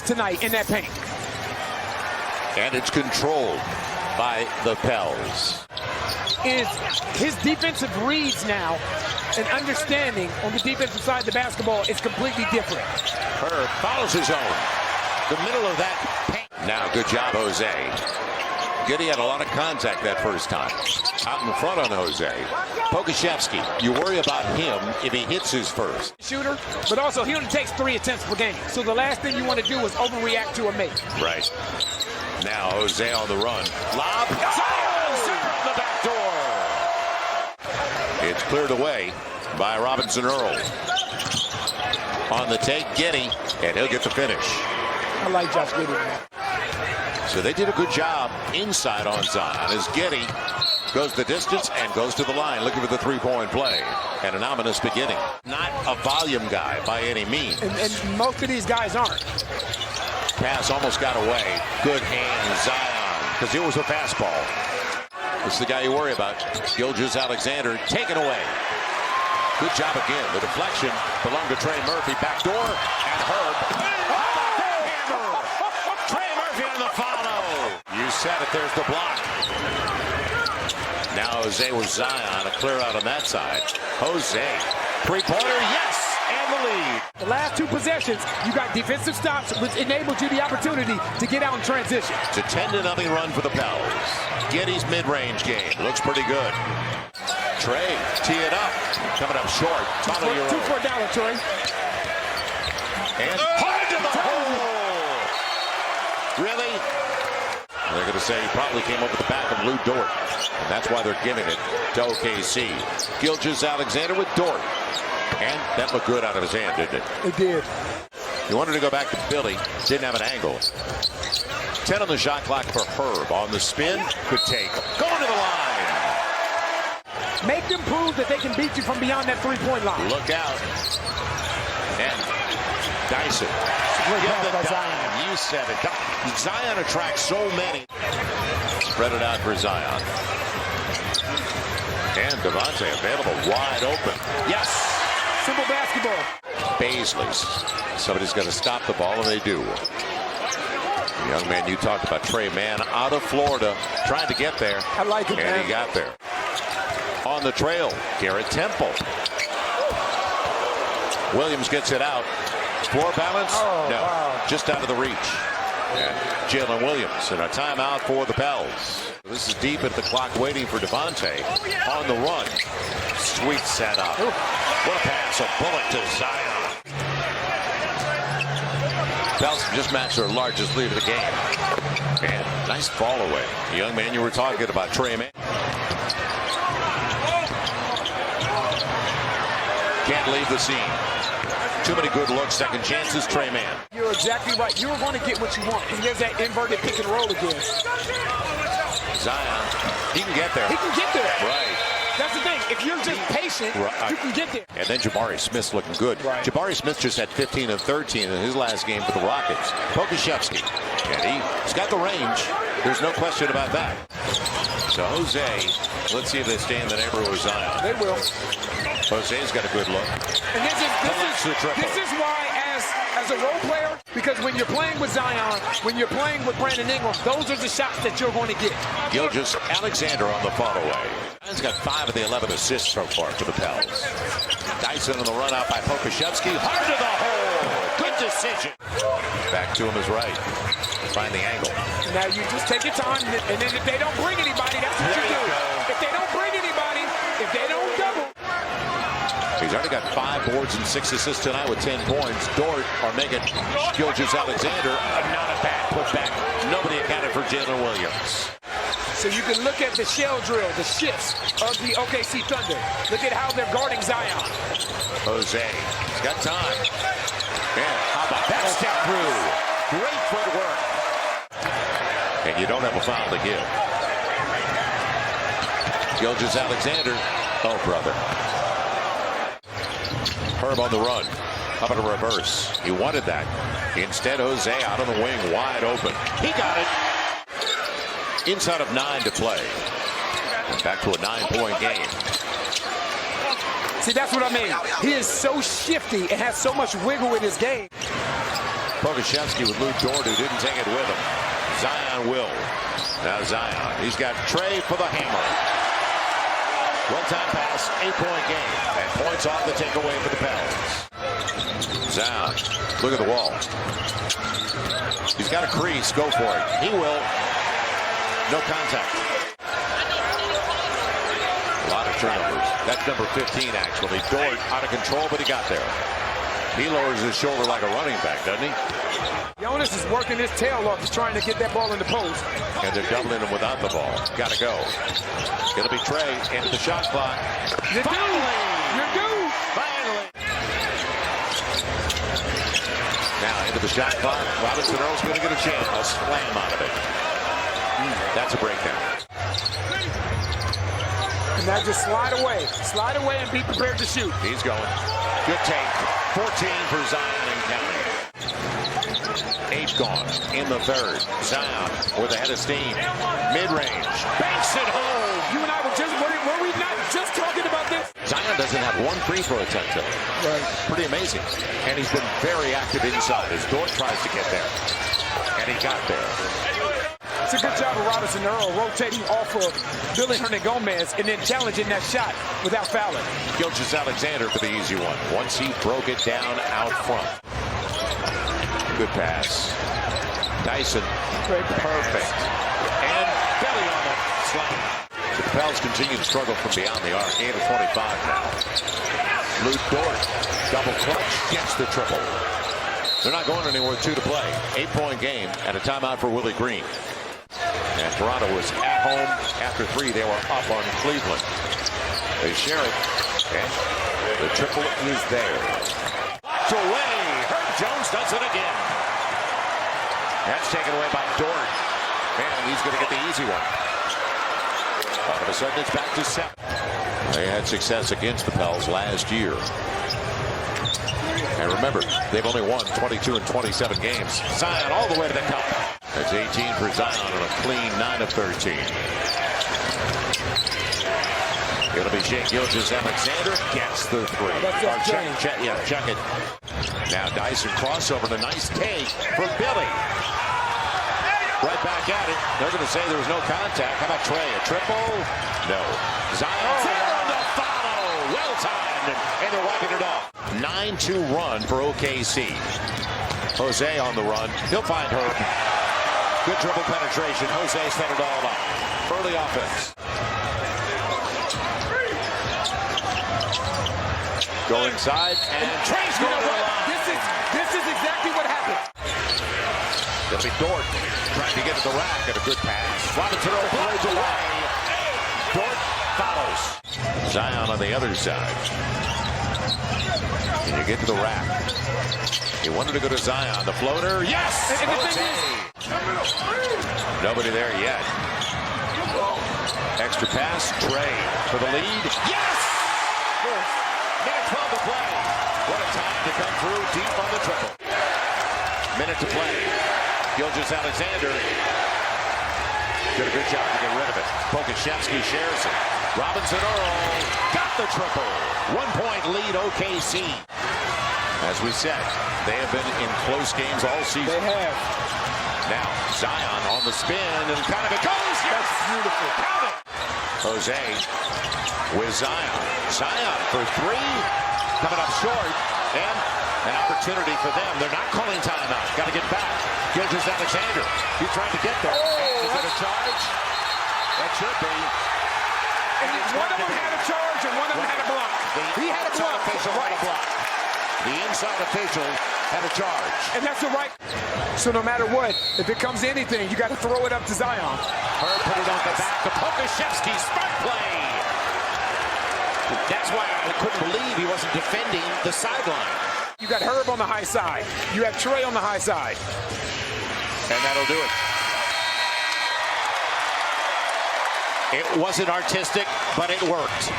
beast tonight in that paint. And it's controlled by the Pels. Is his defensive reads now and understanding on the defensive side of the basketball is completely different. Herb follows his own. The middle of that paint. Now, good job, Jose. Giddey had a lot of contact that first time. Out in front on Jose. Pokusevski, you worry about him if he hits his first. Shooter, but also he only takes 3 attempts per game. So the last thing you want to do is overreact to a make. Right. Now Jose on the run. Lob. Zion on the back door. It's cleared away by Robinson Earl. On the take, Giddey, and he'll get the finish. I like Josh Giddey, man. So they did a good job inside on Zion as Giddey goes the distance and goes to the line looking for the three-point play. And an ominous beginning. Not a volume guy by any means. And most of these guys aren't. Pass almost got away. Good hand, Zion, because it was a fastball. This is the guy you worry about. Gilgeous-Alexander taken away. Good job again. The deflection belonged to Trey Murphy. Backdoor and Herb. Hammer! Trey Murphy on the follow. You said it. There's the block. Now Jose with Zion. A clear out on that side. Jose. Three-pointer. Yes! And the lead. The last 2 possessions, you got defensive stops, which enabled you the opportunity to get out in transition. It's a 10-0 run for the Pels. Giddey's mid-range game looks pretty good. Trey, tee it up. Coming up short. $2 for $1, Trey. And hard to the hole. Really? They're going to say he probably came over the back of Lou Dort. And that's why they're giving it to OKC. Gilgeous-Alexander with Dort. And that looked good out of his hand, didn't it? It did. He wanted to go back to Billy. Didn't have an angle. 10 on the shot clock for Herb. On the spin, could take. Going to the line. Make them prove that they can beat you from beyond that three-point line. Look out. And Dyson. Give the Zion. You said it. Zion attracts so many. Spread it out for Zion. And Devontae available wide open. Yes. Simple basketball. Baisley's. Somebody's going to stop the ball, and they do. The young man you talked about, Trey Mann, out of Florida, trying to get there. I like it, and man. He got there. On the trail, Garrett Temple. Williams gets it out. Floor balance? No. Wow. Just out of the reach. And Jalen Williams, and a timeout for the Pels. This is deep at the clock, waiting for Devontae. On the run. Sweet setup. What a pass, a bullet to Zion. Pels just matched their largest lead of the game. And nice ball away. The young man you were talking about, Trey Mann. Can't leave the scene. Too many good looks, second chances, Trey Mann. You're exactly right. You're going to get what you want. And there's that inverted pick and roll again. Zion, he can get there. He can get there. Right. That's the thing. If you're just patient, you can get there. And then Jabari Smith's looking good. Right. Jabari Smith just had 15 and 13 in his last game for the Rockets. Pokusevski, and he's got the range. There's no question about that. So Jose, let's see if they stay in the neighborhood with Zion. They will. Jose's got a good look. And this is why, as a role player, because when you're playing with Zion, when you're playing with Brandon Ingram, those are the shots that you're going to get. Gilgeous-Alexander on the follow away. He's got 5 of the 11 assists so far for the Pels. Dyson on the run out by Pokusevski. Hard to the hole. Good decision. Back to him is right. Find the angle. Now you just take your time, and then if they don't bring anybody, that's what you do. If they don't bring anybody, if they don't double. He's already got 5 boards and 6 assists tonight with 10 points. Dort are making Gilgeous-Alexander not a bad putback. Nobody accounted for Jalen Williams. So you can look at the shell drill, the shifts of the OKC Thunder. Look at how they're guarding Zion. Jose, he's got time. And how about that step through? Great footwork. And you don't have a foul to give. Gilgeous-Alexander. Oh, brother. Herb on the run. How about a reverse? He wanted that. Instead, Jose out on the wing, wide open. He got it. Inside of 9 to play. And back to a 9-point game. See, that's what I mean. He is so shifty and has so much wiggle in his game. Pokusevski with Lou Dort, who didn't take it with him. Zion will. Now Zion. He's got Trey for the hammer. Well-timed pass, 8-point game. And points off the takeaway for the Pelicans. Zion, look at the wall. He's got a crease, go for it. He will. No contact. A lot of turnovers. That's number 15, actually. Dort out of control, but he got there. He lowers his shoulder like a running back, doesn't he? Jonas is working his tail off. He's trying to get that ball in the post. And they're doubling him without the ball. Got to go. It'll be Trey into the shot clock. Finally! You're due! Finally! Now into the shot clock. Robinson Earl's going to get a chance. A slam out of it. That's a breakdown. And now just slide away. Slide away and be prepared to shoot. He's going. Good take. 14 for Zion and counting. 8 gone in the third. Zion with a head of steam. Mid-range. Banks it home. You and I were we not just talking about this? Zion doesn't have one free throw attempt today. Right. Pretty amazing. And he's been very active inside as Dort tries to get there. And he got there. It's a good job of Robinson Earl rotating off of Billy Hernangomez and then challenging that shot without fouling. Gilgeous-Alexander for the easy one. Once he broke it down out front. Good pass. Dyson. Perfect. And belly on the slam. The Pels continue to struggle from beyond the arc. 8 of 25 now. Lou Dort. Double clutch. Gets the triple. They're not going anywhere with 2 to play. 8-point game and a timeout for Willie Green. And Toronto was at home. After 3, they were up on Cleveland. They share it. And the triple is there. Knocked away. Herb Jones does it again. That's taken away by Dort. And he's going to get the easy one. All of a sudden, it's back to 7. They had success against the Pels last year. And remember, they've only won 22 and 27 games. Zion all the way to the cup. That's 18 for Zion on a clean 9 of 13. It'll be Shai Gilgeous-Alexander gets the 3. Check it. Now Dyson crossover, the nice take from Billy. Right back at it. They're going to say there was no contact. How about Trey? A triple? No. Zion on the follow. Well timed. And they're wiping it off. 9-2 run for OKC. Jose on the run. He'll find Herb. Good dribble penetration. Jose set it all up. Early offense. Go inside, and Trey's going to the line. This is exactly what happened. It'll be Dort trying to get to the rack, and a good pass. Robinson blows away. Dort follows. Zion on the other side. And you get to the rack. He wanted to go to Zion. The floater. Yes! Nobody there yet. Extra pass. Trey for the lead. Yes! Minute 12 to play. What a time to come through deep on the triple. Minute to play. Gilgeous-Alexander did a good job to get rid of it. Pokusevski shares it. Robinson Earl got the triple. 1-point lead OKC. As we said, they have been in close games all season. They have. Now, Zion on the spin, and kind of it goes. Yes, beautiful. Count it. Jose with Zion. Zion for 3. Coming up short. And an opportunity for them. They're not calling timeout. Got to get back. Gilgeous-Alexander. He's trying to get there. Oh, is it a charge? That should be. And one of them had a charge and one of them had a block. He had a block. The inside official had a charge. And that's the right. So no matter what, if it comes to anything, you got to throw it up to Zion. Herb put it on the back to Pokusevski. Smart play. That's why I couldn't believe he wasn't defending the sideline. You got Herb on the high side. You have Trey on the high side. And that'll do it. It wasn't artistic, but it worked.